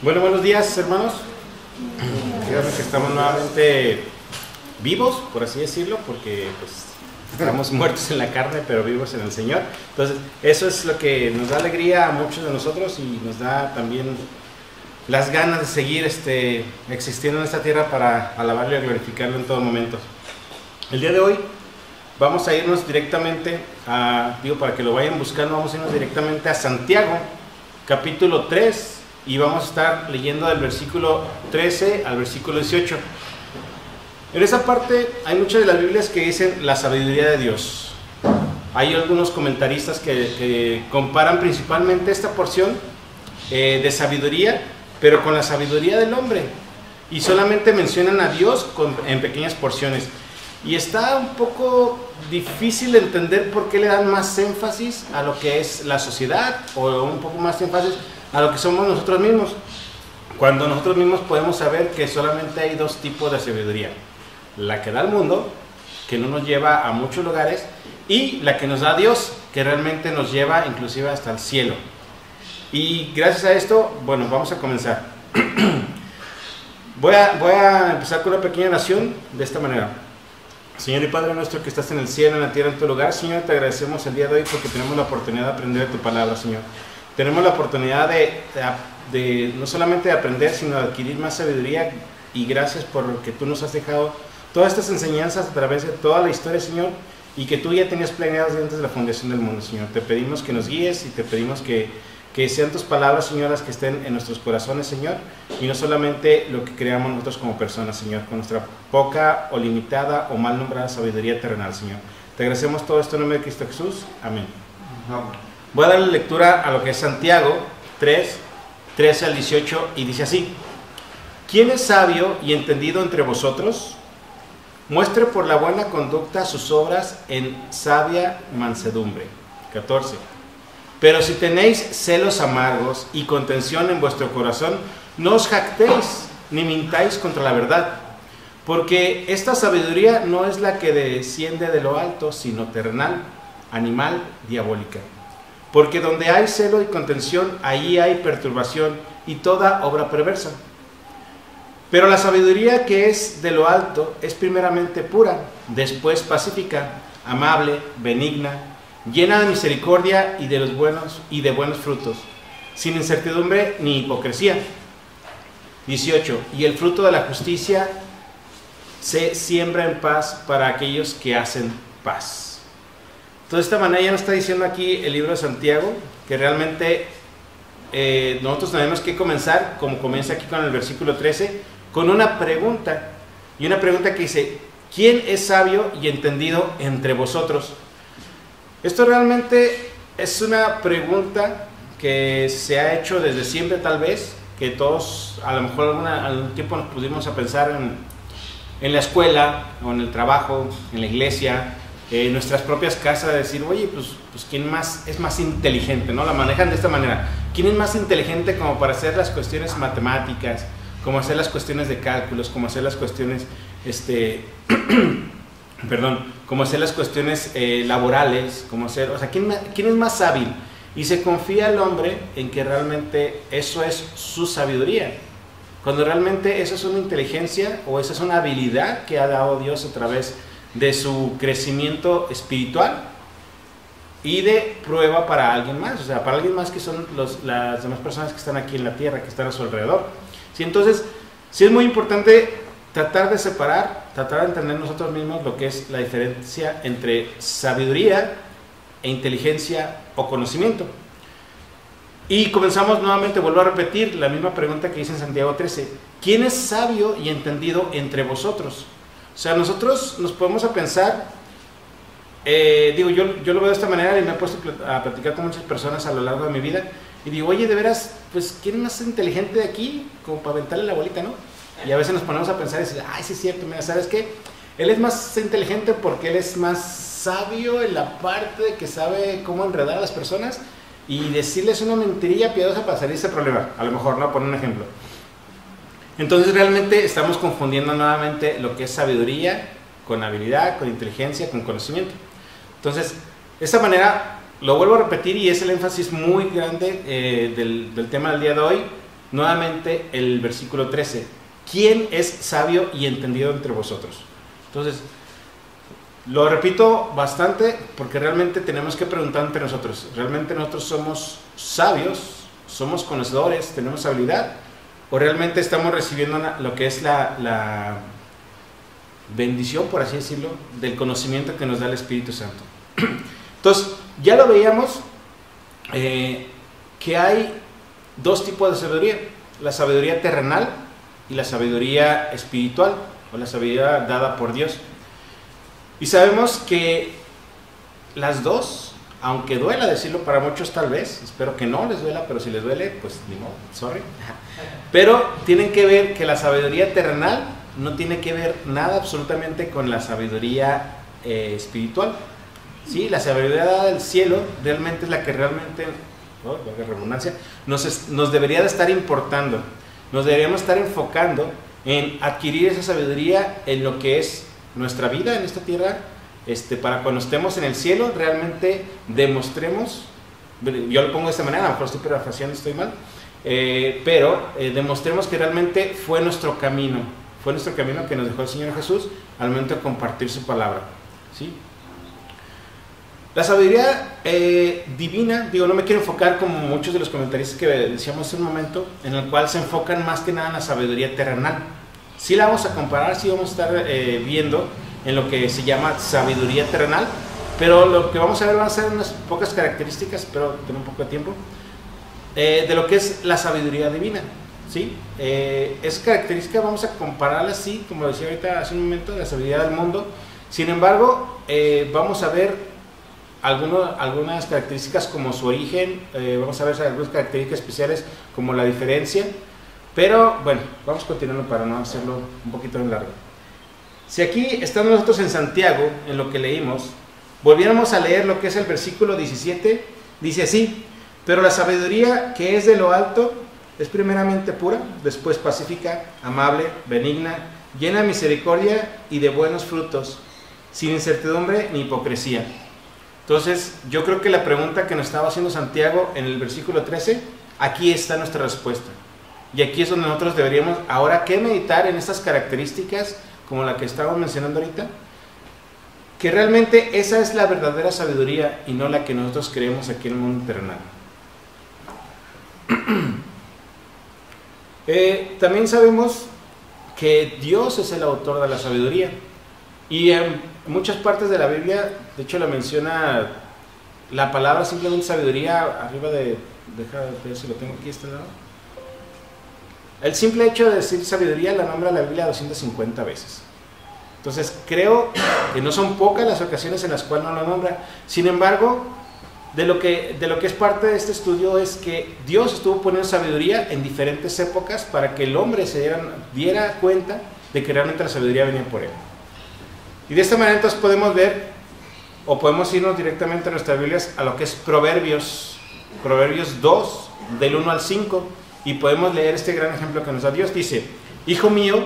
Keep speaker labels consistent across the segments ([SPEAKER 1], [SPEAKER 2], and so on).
[SPEAKER 1] Bueno, buenos días, hermanos. Díganme que estamos nuevamente vivos, por así decirlo, porque pues estamos muertos en la carne, pero vivos en el Señor. Entonces, eso es lo que nos da alegría a muchos de nosotros y nos da también las ganas de seguir existiendo en esta tierra para alabarlo y glorificarlo en todo momento. El día de hoy vamos a irnos directamente para que lo vayan buscando, vamos a irnos directamente a Santiago, capítulo 3, y vamos a estar leyendo del versículo 13 al versículo 18. En esa parte hay muchas de las Biblias que dicen la sabiduría de Dios. Hay algunos comentaristas que comparan principalmente esta porción de sabiduría, pero con la sabiduría del hombre, y solamente mencionan a Dios en pequeñas porciones. Y está un poco difícil de entender por qué le dan más énfasis a lo que es la sociedad, o un poco más énfasis a lo que somos nosotros mismos, cuando nosotros mismos podemos saber que solamente hay dos tipos de sabiduría: la que da el mundo, que no nos lleva a muchos lugares, y la que nos da Dios, que realmente nos lleva inclusive hasta el cielo. Y gracias a esto, bueno, vamos a comenzar. Voy a empezar con una pequeña oración de esta manera. Señor y Padre nuestro que estás en el cielo, en la tierra, en tu lugar, Señor, te agradecemos el día de hoy porque tenemos la oportunidad de aprender de tu palabra, Señor. Tenemos la oportunidad de no solamente de aprender, sino de adquirir más sabiduría, y gracias por lo que tú nos has dejado todas estas enseñanzas a través de toda la historia, Señor, y que tú ya tenías planeadas antes de la fundación del mundo, Señor. Te pedimos que nos guíes y te pedimos que sean tus palabras, Señor, las que estén en nuestros corazones, Señor, y no solamente lo que creamos nosotros como personas, Señor, con nuestra poca o limitada o mal nombrada sabiduría terrenal, Señor. Te agradecemos todo esto en nombre de Cristo Jesús. Amén. Voy a darle lectura a lo que es Santiago 3, 13 al 18, y dice así: ¿Quién es sabio y entendido entre vosotros? Muestre por la buena conducta sus obras en sabia mansedumbre. 14. Pero si tenéis celos amargos y contención en vuestro corazón, no os jactéis ni mintáis contra la verdad, porque esta sabiduría no es la que desciende de lo alto, sino terrenal, animal, diabólica. Porque donde hay celo y contención, ahí hay perturbación y toda obra perversa. Pero la sabiduría que es de lo alto es primeramente pura, después pacífica, amable, benigna, llena de misericordia y de buenos frutos, sin incertidumbre ni hipocresía. 18. Y el fruto de la justicia se siembra en paz para aquellos que hacen paz. Entonces, de esta manera ya nos está diciendo aquí el libro de Santiago que realmente nosotros tenemos que comenzar, como comienza aquí con el versículo 13, con una pregunta, y una pregunta que dice: ¿quién es sabio y entendido entre vosotros? Esto realmente es una pregunta que se ha hecho desde siempre, tal vez, que todos a lo mejor algún tiempo nos pudimos a pensar en la escuela, o en el trabajo, en la iglesia, en nuestras propias casas, de decir: oye, pues ¿quién más es más inteligente? ¿No? La manejan de esta manera: ¿quién es más inteligente como para hacer las cuestiones matemáticas, como hacer las cuestiones de cálculos, como hacer las cuestiones, como hacer las cuestiones laborales, o sea, ¿quién es más hábil? Y se confía el hombre en que realmente eso es su sabiduría, cuando realmente eso es una inteligencia, o esa es una habilidad que ha dado Dios a través de su crecimiento espiritual y de prueba para alguien más, o sea, para alguien más que son las demás personas que están aquí en la tierra, que están a su alrededor. ¿Sí? Entonces, sí es muy importante tratar de separar, tratar de entender nosotros mismos lo que es la diferencia entre sabiduría e inteligencia o conocimiento. Y comenzamos nuevamente, vuelvo a repetir la misma pregunta que hice en Santiago 13: ¿quién es sabio y entendido entre vosotros? O sea, nosotros nos podemos a pensar, yo lo veo de esta manera, y me he puesto a platicar con muchas personas a lo largo de mi vida, y digo: oye, de veras, pues ¿quién es más inteligente de aquí? Como para aventarle la bolita, ¿no? Y a veces nos ponemos a pensar y decir: ay, sí es cierto, mira, ¿sabes qué? Él es más inteligente porque él es más sabio en la parte de que sabe cómo enredar a las personas y decirles una mentirilla piadosa para salir de ese problema, a lo mejor, ¿no? Poner un ejemplo. Entonces realmente estamos confundiendo nuevamente lo que es sabiduría con habilidad, con inteligencia, con conocimiento. Entonces, de esta manera, lo vuelvo a repetir, y es el énfasis muy grande del tema del día de hoy: nuevamente el versículo 13. ¿Quién es sabio y entendido entre vosotros? Entonces, lo repito bastante porque realmente tenemos que preguntar entre nosotros. ¿Realmente nosotros somos sabios? ¿Somos conocedores? ¿Tenemos habilidad? ¿O realmente estamos recibiendo lo que es la bendición, por así decirlo, del conocimiento que nos da el Espíritu Santo? Entonces, ya lo veíamos, que hay dos tipos de sabiduría: la sabiduría terrenal y la sabiduría espiritual, o la sabiduría dada por Dios. Y sabemos que las dos, aunque duela decirlo para muchos tal vez, espero que no les duela, pero si les duele, pues ni modo, sorry. Pero tienen que ver que la sabiduría terrenal no tiene que ver nada absolutamente con la sabiduría espiritual. ¿Sí? La sabiduría dada del cielo realmente es la que realmente, valga redundancia, nos debería de estar importando. Nos deberíamos estar enfocando en adquirir esa sabiduría en lo que es nuestra vida en esta tierra, para cuando estemos en el cielo realmente demostremos, yo lo pongo de esta manera, a lo mejor estoy parafraseando, estoy mal, pero demostremos que realmente fue nuestro camino que nos dejó el Señor Jesús al momento de compartir su palabra, ¿sí? La sabiduría divina, no me quiero enfocar como muchos de los comentaristas que decíamos hace un momento, en el cual se enfocan más que nada en la sabiduría terrenal. Sí la vamos a comparar, sí vamos a estar viendo en lo que se llama sabiduría terrenal, pero lo que vamos a ver van a ser unas pocas características, pero tener un poco de tiempo, de lo que es la sabiduría divina, ¿sí? Esa característica vamos a compararla así, como decía ahorita hace un momento, de la sabiduría del mundo. Sin embargo, vamos a ver algunas características como su origen, vamos a ver algunas características especiales como la diferencia, pero bueno, vamos continuando para no hacerlo un poquito en largo. Si aquí estamos nosotros en Santiago, en lo que leímos, volviéramos a leer lo que es el versículo 17, dice así: pero la sabiduría que es de lo alto es primeramente pura, después pacífica, amable, benigna, llena de misericordia y de buenos frutos, sin incertidumbre ni hipocresía. Entonces, yo creo que la pregunta que nos estaba haciendo Santiago en el versículo 13, aquí está nuestra respuesta. Y aquí es donde nosotros deberíamos, ahora que meditar en estas características, como la que estábamos mencionando ahorita, que realmente esa es la verdadera sabiduría y no la que nosotros creemos aquí en el mundo terrenal. También sabemos que Dios es el autor de la sabiduría. Y en muchas partes de la Biblia, de hecho la menciona la palabra simplemente sabiduría, arriba deja ver si lo tengo aquí a este lado. El simple hecho de decir sabiduría la nombra la Biblia 250 veces. Entonces creo que no son pocas las ocasiones en las cuales no lo nombra. Sin embargo, de lo que es parte de este estudio es que Dios estuvo poniendo sabiduría en diferentes épocas para que el hombre se diera cuenta de que realmente la sabiduría venía por él. Y de esta manera entonces podemos ver, o podemos irnos directamente a nuestras Biblias a lo que es Proverbios 2, del 1 al 5, y podemos leer este gran ejemplo que nos da Dios. Dice: hijo mío,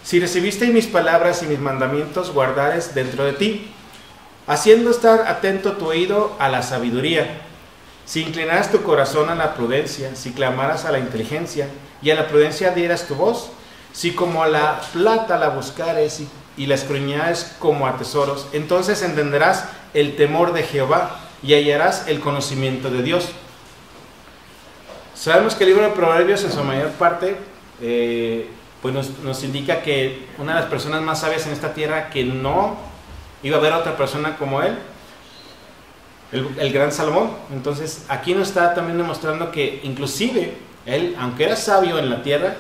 [SPEAKER 1] si recibiste mis palabras y mis mandamientos, guardares dentro de ti, haciendo estar atento tu oído a la sabiduría, si inclinaras tu corazón a la prudencia, si clamaras a la inteligencia, y a la prudencia dieras tu voz, si como a la plata la buscares y la escudriñares como a tesoros, entonces entenderás el temor de Jehová y hallarás el conocimiento de Dios. Sabemos que el libro de Proverbios en su mayor parte pues nos indica que una de las personas más sabias en esta tierra, que no iba a haber otra persona como él, el gran Salomón. Entonces aquí nos está también demostrando que inclusive él, aunque era sabio en la tierra,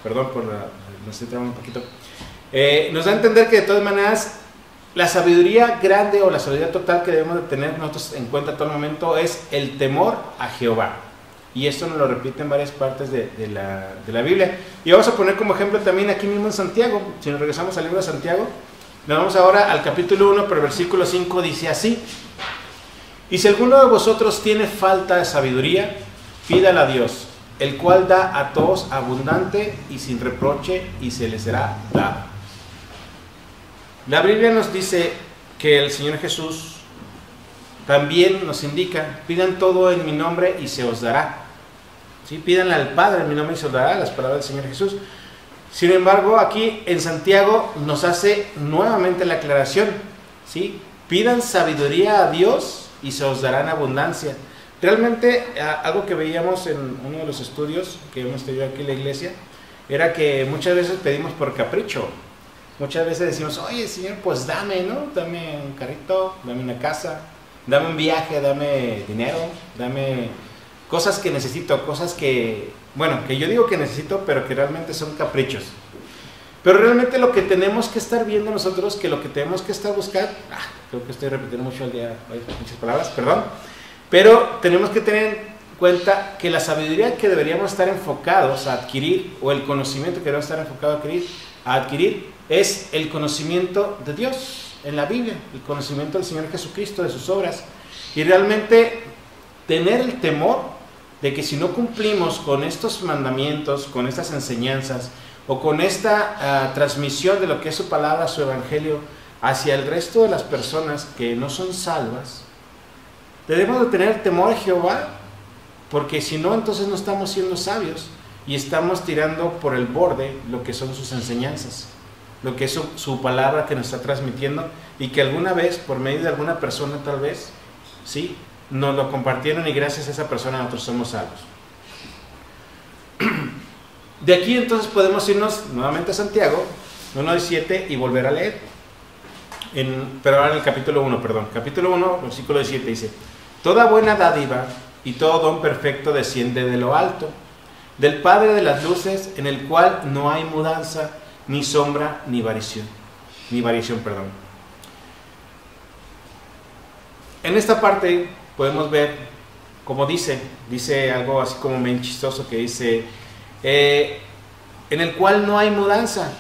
[SPEAKER 1] perdón por me estoy trabando un poquito, nos da a entender que de todas maneras la sabiduría grande o la sabiduría total que debemos de tener nosotros en cuenta a todo momento es el temor a Jehová. Y esto nos lo repite en varias partes de la Biblia. Y vamos a poner como ejemplo también aquí mismo en Santiago. Si nos regresamos al libro de Santiago, nos vamos ahora al capítulo 1, pero el versículo 5 dice así: y si alguno de vosotros tiene falta de sabiduría, pídala a Dios, el cual da a todos abundante y sin reproche, y se les será dado. La Biblia nos dice que el Señor Jesús también nos indica: pidan todo en mi nombre y se os dará. ¿sí? Pídanle al Padre en mi nombre y se os dará, las palabras del Señor Jesús. Sin embargo, aquí en Santiago nos hace nuevamente la aclaración, ¿sí? Pidan sabiduría a Dios y se os dará en abundancia. Realmente, algo que veíamos en uno de los estudios que hemos tenido aquí en la iglesia, era que muchas veces pedimos por capricho. Muchas veces decimos, oye, Señor, pues dame, ¿no? Dame un carrito, dame una casa, dame un viaje, dame dinero, dame cosas que necesito, cosas que, bueno, que yo digo que necesito, pero que realmente son caprichos. Pero realmente lo que tenemos que estar viendo nosotros, que lo que tenemos que estar buscando, creo que estoy repitiendo mucho al día, muchas palabras, perdón, pero tenemos que tener en cuenta que la sabiduría que deberíamos estar enfocados a adquirir, o el conocimiento que debemos estar enfocados a adquirir, es el conocimiento de Dios en la Biblia, el conocimiento del Señor Jesucristo, de sus obras, y realmente tener el temor de que si no cumplimos con estos mandamientos, con estas enseñanzas, o con esta transmisión de lo que es su palabra, su evangelio, hacia el resto de las personas que no son salvas, debemos de tener temor a Jehová, porque si no, entonces no estamos siendo sabios y estamos tirando por el borde lo que son sus enseñanzas, lo que es su palabra que nos está transmitiendo, y que alguna vez, por medio de alguna persona tal vez, ¿sí?, nos lo compartieron y gracias a esa persona nosotros somos salvos. De aquí entonces podemos irnos nuevamente a Santiago 1:17 y volver a leer, pero ahora en el capítulo 1, capítulo 1, versículo 17 dice: toda buena dádiva y todo don perfecto desciende de lo alto, del Padre de las luces, en el cual no hay mudanza, ni sombra, ni variación. En esta parte podemos ver, como dice algo así como bien chistoso, que dice, en el cual no hay mudanza,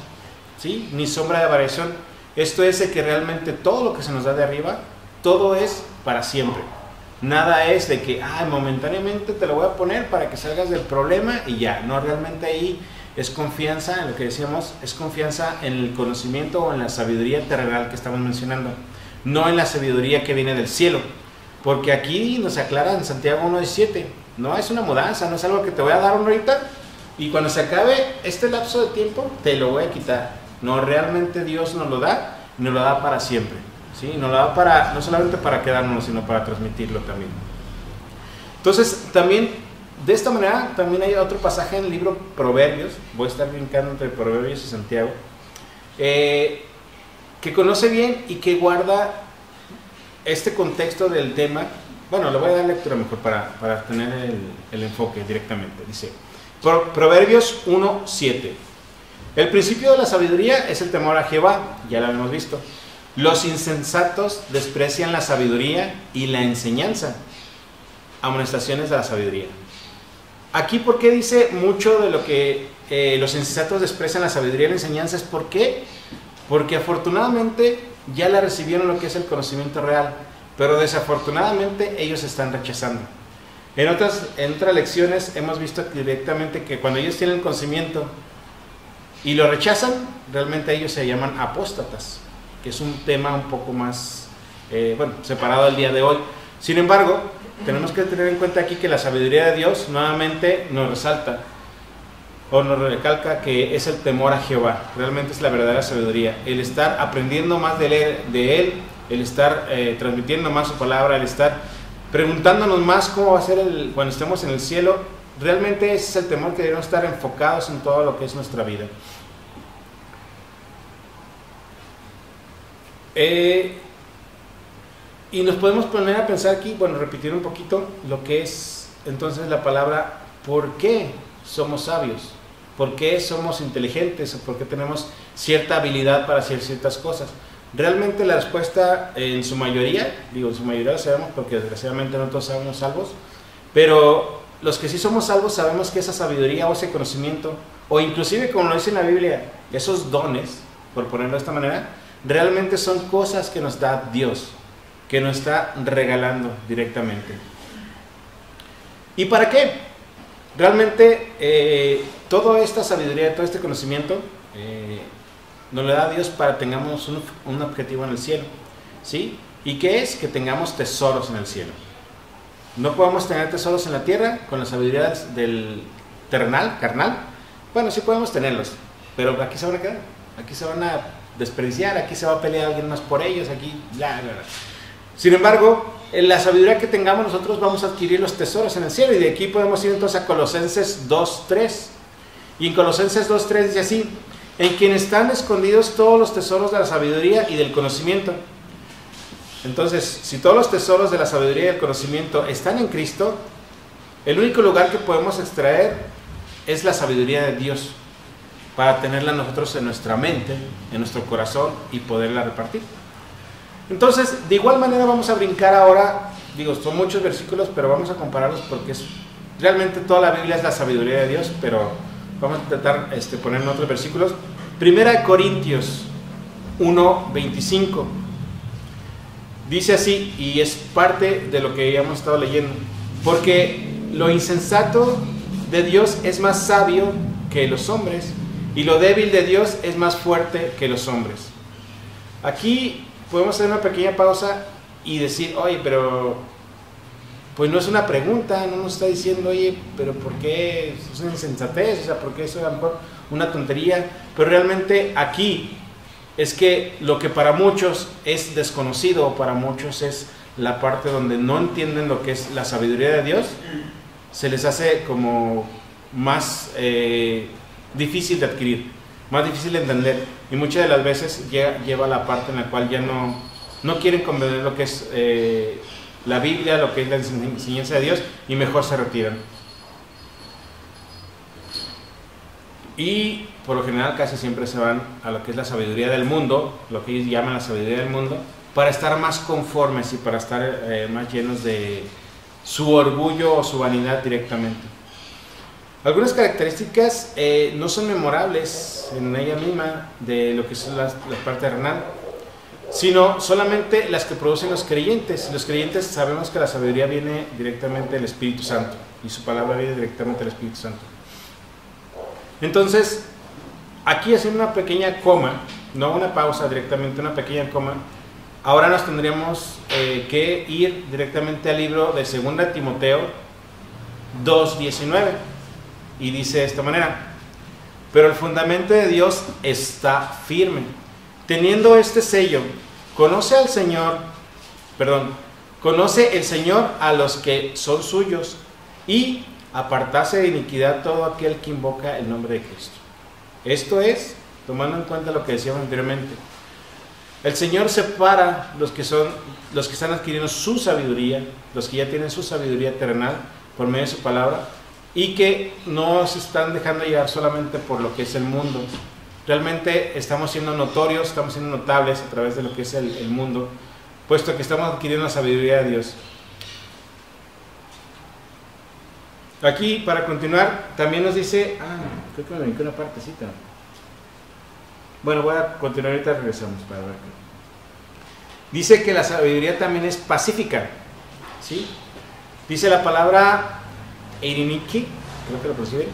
[SPEAKER 1] ¿sí?, ni sombra de variación. Esto es que realmente todo lo que se nos da de arriba, todo es para siempre. Nada es de que, momentáneamente te lo voy a poner para que salgas del problema y ya. No, realmente ahí es confianza en lo que decíamos, es confianza en el conocimiento o en la sabiduría terrenal que estamos mencionando, no en la sabiduría que viene del cielo. Porque aquí nos aclara en Santiago 1:17, no es una mudanza, no es algo que te voy a dar ahorita y cuando se acabe este lapso de tiempo te lo voy a quitar. No, realmente Dios nos lo da para siempre, ¿sí? Nos lo da no solamente para quedarnos, sino para transmitirlo también. Entonces, también, de esta manera, también hay otro pasaje en el libro Proverbios, voy a estar brincando entre Proverbios y Santiago, que conoce bien y que guarda este contexto del tema. Bueno, le voy a dar lectura mejor para tener el enfoque directamente. Dice, Proverbios 1:7. El principio de la sabiduría es el temor a Jehová, ya lo hemos visto. Los insensatos desprecian la sabiduría y la enseñanza. Amonestaciones de la sabiduría. Aquí, ¿por qué dice mucho de lo que los insensatos desprecian la sabiduría y la enseñanza? ¿Por qué? Porque afortunadamente ya la recibieron lo que es el conocimiento real, pero desafortunadamente ellos están rechazando. En otras lecciones hemos visto directamente que cuando ellos tienen el conocimiento y lo rechazan, realmente ellos se llaman apóstatas, que es un tema un poco más separado del día de hoy. Sin embargo, tenemos que tener en cuenta aquí que la sabiduría de Dios nuevamente nos resalta o nos recalca que es el temor a Jehová. Realmente es la verdadera sabiduría, el estar aprendiendo más de él, el estar transmitiendo más su palabra, el estar preguntándonos más cómo va a ser cuando estemos en el cielo. Realmente ese es el temor que debemos estar enfocados en todo lo que es nuestra vida. Y nos podemos poner a pensar aquí, repetir un poquito lo que es entonces la palabra, ¿por qué somos sabios? ¿Por qué somos inteligentes? ¿O por qué tenemos cierta habilidad para hacer ciertas cosas? Realmente la respuesta en su mayoría, en su mayoría lo sabemos porque desgraciadamente no todos somos salvos, pero los que sí somos salvos sabemos que esa sabiduría o ese conocimiento, o inclusive como lo dice en la Biblia, esos dones, por ponerlo de esta manera, realmente son cosas que nos da Dios, que nos está regalando directamente. ¿Y para qué? Realmente toda esta sabiduría, todo este conocimiento nos lo da Dios para que tengamos un objetivo en el cielo, ¿sí? ¿Y qué es? Que tengamos tesoros en el cielo. No podemos tener tesoros en la tierra con la sabiduría del terrenal, carnal. Bueno, sí podemos tenerlos, pero aquí se van a quedar, aquí se van a desperdiciar, aquí se va a pelear alguien más por ellos, aquí bla, bla, bla. Sin embargo, en la sabiduría que tengamos nosotros vamos a adquirir los tesoros en el cielo, y de aquí podemos ir entonces a Colosenses 2:3. Y en Colosenses 2:3 dice así: en quien están escondidos todos los tesoros de la sabiduría y del conocimiento. Entonces, si todos los tesoros de la sabiduría y del conocimiento están en Cristo, el único lugar que podemos extraer es la sabiduría de Dios, para tenerla nosotros en nuestra mente, en nuestro corazón, y poderla repartir. Entonces, de igual manera vamos a brincar ahora, digo, son muchos versículos, pero vamos a compararlos porque realmente toda la Biblia es la sabiduría de Dios, pero vamos a intentar poner en otros versículos. Primera de Corintios 1:25. Dice así, y es parte de lo que ya hemos estado leyendo: porque lo insensato de Dios es más sabio que los hombres, y lo débil de Dios es más fuerte que los hombres. Aquí podemos hacer una pequeña pausa y decir, oye, pero pues no es una pregunta, no nos está diciendo, oye, pero ¿por qué es una insensatez? O sea, ¿por qué eso es a lo mejor una tontería? Pero realmente aquí es que lo que para muchos es desconocido, para muchos es la parte donde no entienden lo que es la sabiduría de Dios, se les hace como más difícil de adquirir, más difícil de entender, y muchas de las veces lleva a la parte en la cual ya no quieren comprender lo que es la Biblia, lo que es la enseñanza de Dios, y mejor se retiran. Y por lo general casi siempre se van a lo que es la sabiduría del mundo, lo que ellos llaman la sabiduría del mundo, para estar más conformes y para estar más llenos de su orgullo o su vanidad directamente. Algunas características no son memorables en ella misma de lo que es la parte terrenal, sino solamente las que producen los creyentes. Los creyentes sabemos que la sabiduría viene directamente del Espíritu Santo, y su palabra viene directamente del Espíritu Santo. Entonces, aquí haciendo una pequeña coma, no una pausa, directamente una pequeña coma, ahora nos tendríamos que ir directamente al libro de 2 Timoteo 2:19, y dice de esta manera: pero el fundamento de Dios está firme, teniendo este sello, conoce el Señor a los que son suyos, y apartarse de iniquidad todo aquel que invoca el nombre de Cristo. Esto es, tomando en cuenta lo que decíamos anteriormente, el Señor separa los que están adquiriendo su sabiduría, los que ya tienen su sabiduría terrenal por medio de su palabra, y que no se están dejando llevar solamente por lo que es el mundo. Realmente estamos siendo notorios, estamos siendo notables a través de lo que es el mundo, puesto que estamos adquiriendo la sabiduría de Dios. Aquí, para continuar, también nos dice, creo que me brinqué una partecita. Bueno, voy a continuar, ahorita regresamos para ver. Dice que la sabiduría también es pacífica, ¿sí? Dice la palabra eiriniki, creo que lo pronuncié,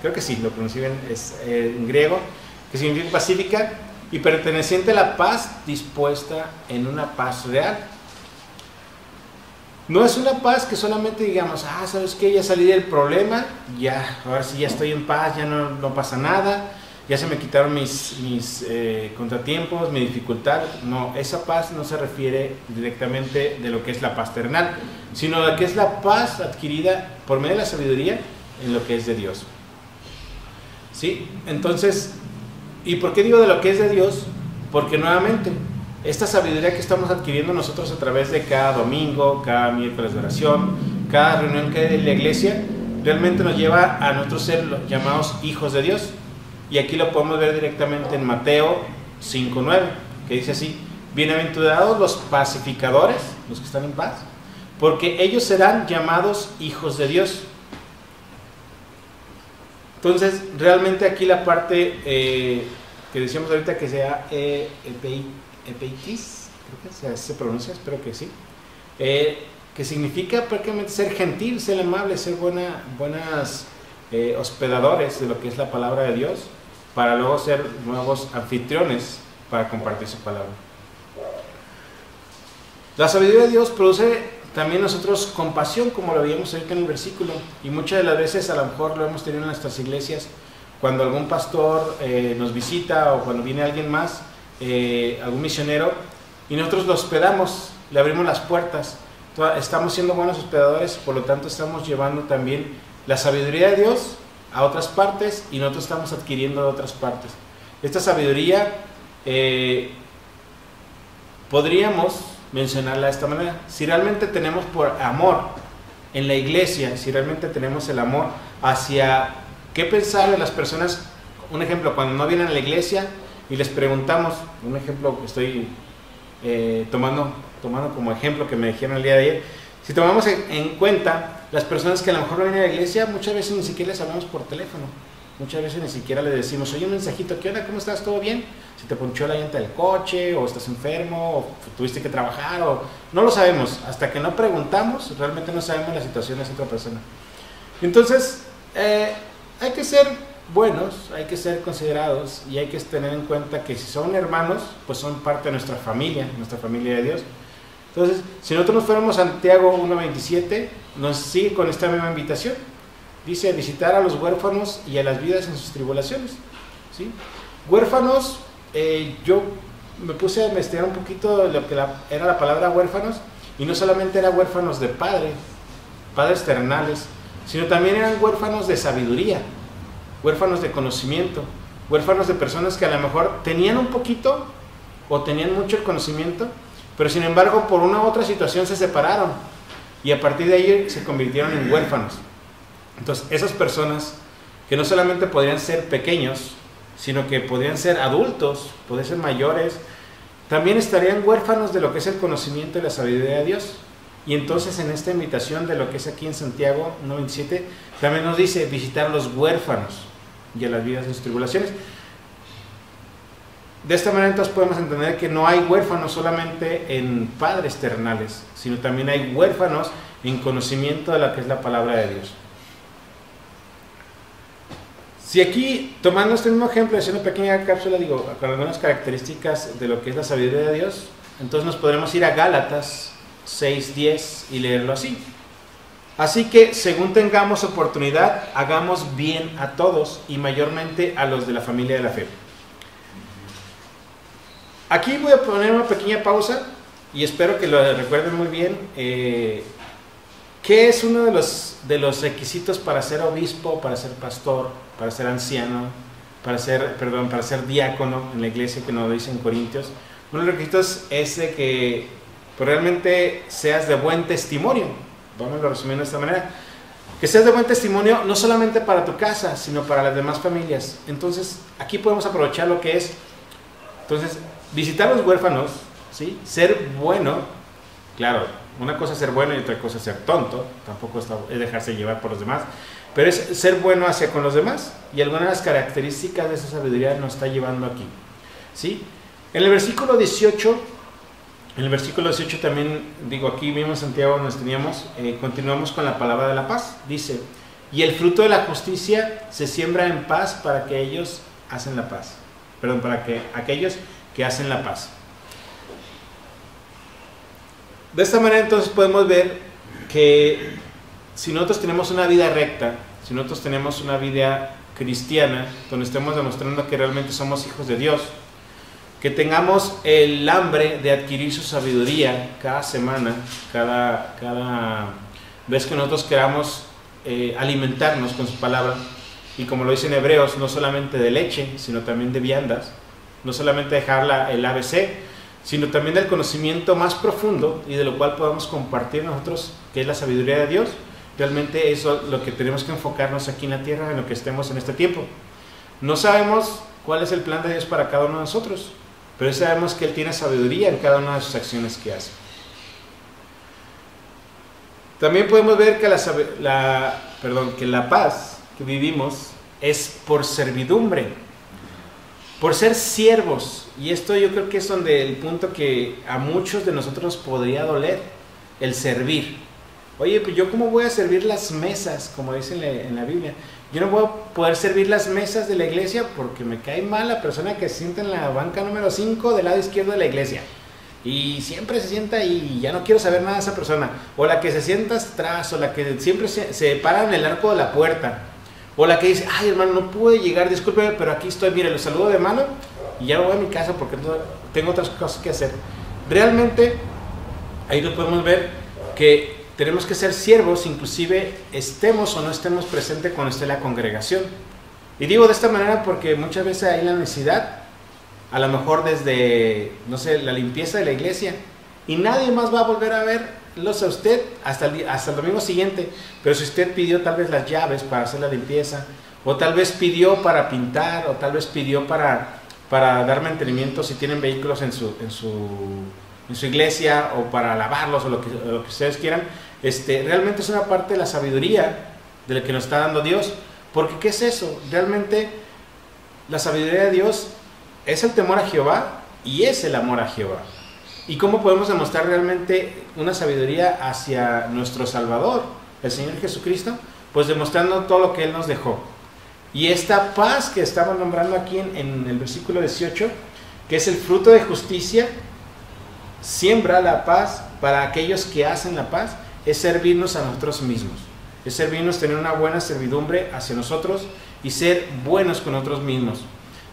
[SPEAKER 1] creo que sí, lo pronuncié bien, es en griego, que significa pacífica y perteneciente a la paz, dispuesta en una paz real. No es una paz que solamente digamos, ¿sabes qué? Ya salí del problema, ya, ahora sí ya estoy en paz, ya no pasa nada, ya se me quitaron mis contratiempos, mi dificultad. No, esa paz no se refiere directamente de lo que es la paz terrenal, sino de que es la paz adquirida por medio de la sabiduría en lo que es de Dios. ¿Sí? Entonces, ¿y por qué digo de lo que es de Dios? Porque nuevamente, esta sabiduría que estamos adquiriendo nosotros a través de cada domingo, cada miércoles de oración, cada reunión que hay en la iglesia, realmente nos lleva a nosotros ser llamados hijos de Dios. Y aquí lo podemos ver directamente en Mateo 5:9, que dice así: bienaventurados los pacificadores, los que están en paz, porque ellos serán llamados hijos de Dios. Entonces, realmente aquí la parte que decíamos ahorita que sea epeitis, creo que se pronuncia, espero que sí, que significa prácticamente ser gentil, ser amable, ser buenas hospedadores de lo que es la palabra de Dios, para luego ser nuevos anfitriones para compartir su palabra. La sabiduría de Dios produce también nosotros compasión, como lo veíamos ahorita en el versículo, y muchas de las veces a lo mejor lo hemos tenido en nuestras iglesias, cuando algún pastor nos visita o cuando viene alguien más, algún misionero, y nosotros lo hospedamos, le abrimos las puertas, estamos siendo buenos hospedadores, por lo tanto estamos llevando también la sabiduría de Dios a otras partes y nosotros estamos adquiriendo de otras partes. Esta sabiduría podríamos mencionarla de esta manera: si realmente tenemos por amor en la iglesia, si realmente tenemos el amor hacia qué pensar de las personas. Un ejemplo, cuando no vienen a la iglesia y les preguntamos, un ejemplo que estoy tomando como ejemplo que me dijeron el día de ayer, si tomamos en cuenta las personas que a lo mejor no vienen a la iglesia, muchas veces ni siquiera les hablamos por teléfono, muchas veces ni siquiera les decimos, oye, un mensajito, ¿qué onda? ¿Cómo estás? ¿Todo bien? Si te ponchó la llanta del coche, o estás enfermo, o tuviste que trabajar, o no lo sabemos, hasta que no preguntamos, realmente no sabemos la situación de esa otra persona. Entonces, hay que ser buenos, hay que ser considerados, y hay que tener en cuenta que si son hermanos, pues son parte de nuestra familia de Dios. Entonces, si nosotros nos fuéramos a Santiago 1:27, nos sigue con esta misma invitación. Dice, visitar a los huérfanos y a las viudas en sus tribulaciones, ¿sí? Huérfanos, yo me puse a investigar un poquito de lo que era la palabra huérfanos, y no solamente eran huérfanos de padres terrenales, sino también eran huérfanos de sabiduría, huérfanos de conocimiento, huérfanos de personas que a lo mejor tenían un poquito o tenían mucho el conocimiento, pero sin embargo por una u otra situación se separaron y a partir de ahí se convirtieron en huérfanos. Entonces esas personas que no solamente podrían ser pequeños, sino que podrían ser adultos, podrían ser mayores, también estarían huérfanos de lo que es el conocimiento y la sabiduría de Dios. Y entonces en esta invitación de lo que es aquí en Santiago 1:27 también nos dice visitar a los huérfanos y a las viudas en sus tribulaciones. De esta manera entonces podemos entender que no hay huérfanos solamente en padres terrenales, sino también hay huérfanos en conocimiento de lo que es la palabra de Dios. Si aquí, tomando este mismo ejemplo, haciendo una pequeña cápsula, digo, con algunas características de lo que es la sabiduría de Dios, entonces nos podremos ir a Gálatas 6:10 y leerlo así. Así que, según tengamos oportunidad, hagamos bien a todos y mayormente a los de la familia de la fe. Aquí voy a poner una pequeña pausa y espero que lo recuerden muy bien. ¿Qué es uno de los requisitos para ser obispo, para ser pastor, para ser anciano, para ser diácono en la iglesia, que nos dice en Corintios? Uno de los requisitos es de que pues, realmente seas de buen testimonio. Vamos a resumirlo de esta manera. Que seas de buen testimonio no solamente para tu casa, sino para las demás familias. Entonces, aquí podemos aprovechar lo que es, entonces, visitar a los huérfanos, ¿sí? Ser bueno, claro, una cosa es ser bueno y otra cosa es ser tonto, tampoco es dejarse llevar por los demás, pero es ser bueno hacia con los demás, y algunas de las características de esa sabiduría nos está llevando aquí, ¿sí? En el versículo 18 también, digo, aquí mismo en Santiago nos teníamos, continuamos con la palabra de la paz. Dice, y el fruto de la justicia se siembra en paz para que ellos hacen la paz. Perdón, para que aquellos que hacen la paz. De esta manera entonces podemos ver que si nosotros tenemos una vida recta, si nosotros tenemos una vida cristiana, donde estemos demostrando que realmente somos hijos de Dios, que tengamos el hambre de adquirir su sabiduría cada semana, cada vez que nosotros queramos alimentarnos con su palabra, y como lo dice en Hebreos, no solamente de leche, sino también de viandas, no solamente dejar el ABC, sino también del conocimiento más profundo y de lo cual podamos compartir nosotros, que es la sabiduría de Dios. Realmente eso es lo que tenemos que enfocarnos aquí en la tierra, en lo que estemos en este tiempo. No sabemos cuál es el plan de Dios para cada uno de nosotros, pero sabemos que Él tiene sabiduría en cada una de sus acciones que hace. También podemos ver que la paz que vivimos es por servidumbre, por ser siervos. Y esto yo creo que es donde el punto que a muchos de nosotros nos podría doler, el servir. Oye, pues yo cómo voy a servir las mesas, como dice en la Biblia. Yo no voy a poder servir las mesas de la iglesia porque me cae mal la persona que se sienta en la banca número 5 del lado izquierdo de la iglesia. y siempre se sienta y ya no quiero saber nada de esa persona, o la que se sienta atrás, o la que siempre se para en el arco de la puerta, o la que dice, ay hermano, no pude llegar, discúlpeme, pero aquí estoy, mire, lo saludo de mano y ya me voy a mi casa porque tengo otras cosas que hacer. Realmente ahí lo podemos ver que tenemos que ser siervos, inclusive estemos o no estemos presentes cuando esté la congregación. Y digo de esta manera porque muchas veces hay la necesidad, a lo mejor desde, no sé, la limpieza de la iglesia, y nadie más va a volver a verlos a usted hasta el domingo siguiente. Pero si usted pidió tal vez las llaves para hacer la limpieza, o tal vez pidió para pintar, o tal vez pidió para dar mantenimiento si tienen vehículos en su iglesia, o para lavarlos, o lo que ustedes quieran, realmente es una parte de la sabiduría de la que nos está dando Dios. Porque ¿qué es eso? Realmente la sabiduría de Dios es el temor a Jehová y es el amor a Jehová. ¿Y cómo podemos demostrar realmente una sabiduría hacia nuestro Salvador, el Señor Jesucristo? Pues demostrando todo lo que Él nos dejó. Y esta paz que estamos nombrando aquí en el versículo 18, que es el fruto de justicia, siembra la paz para aquellos que hacen la paz, es servirnos a nosotros mismos. Es servirnos, tener una buena servidumbre hacia nosotros y ser buenos con nosotros mismos.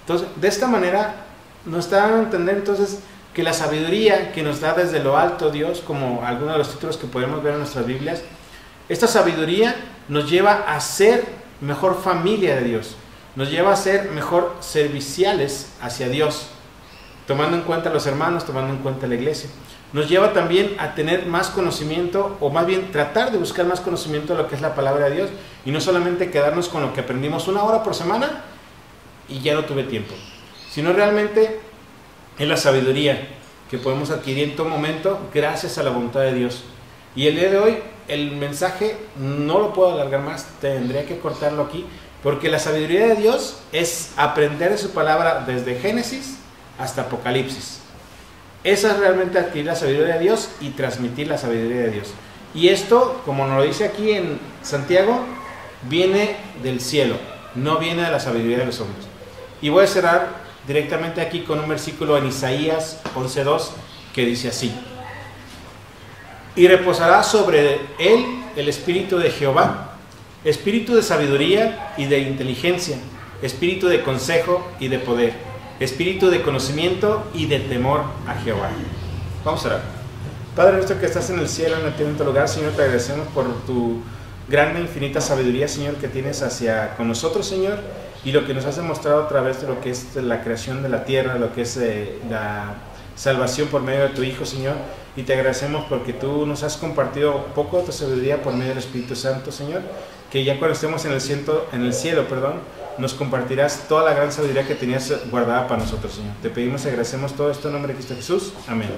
[SPEAKER 1] Entonces, de esta manera nos está dando a entender entonces que la sabiduría que nos da desde lo alto Dios, como algunos de los títulos que podemos ver en nuestras Biblias, esta sabiduría nos lleva a ser mejor familia de Dios, nos lleva a ser mejor serviciales hacia Dios, tomando en cuenta a los hermanos, tomando en cuenta a la iglesia. Nos lleva también a tener más conocimiento, o más bien tratar de buscar más conocimiento de lo que es la palabra de Dios, y no solamente quedarnos con lo que aprendimos 1 hora por semana y ya no tuve tiempo, sino realmente es la sabiduría que podemos adquirir en todo momento gracias a la voluntad de Dios. Y el día de hoy el mensaje no lo puedo alargar más, tendría que cortarlo aquí, porque la sabiduría de Dios es aprender de su palabra desde Génesis hasta Apocalipsis. Esa es realmente adquirir la sabiduría de Dios y transmitir la sabiduría de Dios. Y esto, como nos lo dice aquí en Santiago, viene del cielo, no viene de la sabiduría de los hombres. Y voy a cerrar directamente aquí con un versículo en Isaías 11:2 que dice así: y reposará sobre él el espíritu de Jehová, espíritu de sabiduría y de inteligencia, espíritu de consejo y de poder, espíritu de conocimiento y de temor a Jehová. Vamos a orar. Padre nuestro que estás en el cielo, en la tierra, en tu lugar, Señor, te agradecemos por tu grande e infinita sabiduría, Señor, que tienes hacia con nosotros, Señor, y lo que nos has demostrado a través de lo que es la creación de la tierra, lo que es la salvación por medio de tu Hijo, Señor. Y te agradecemos porque tú nos has compartido poco de tu sabiduría por medio del Espíritu Santo, Señor, que ya cuando estemos en el cielo, nos compartirás toda la gran sabiduría que tenías guardada para nosotros, Señor. Te pedimos y agradecemos todo esto en nombre de Cristo Jesús. Amén.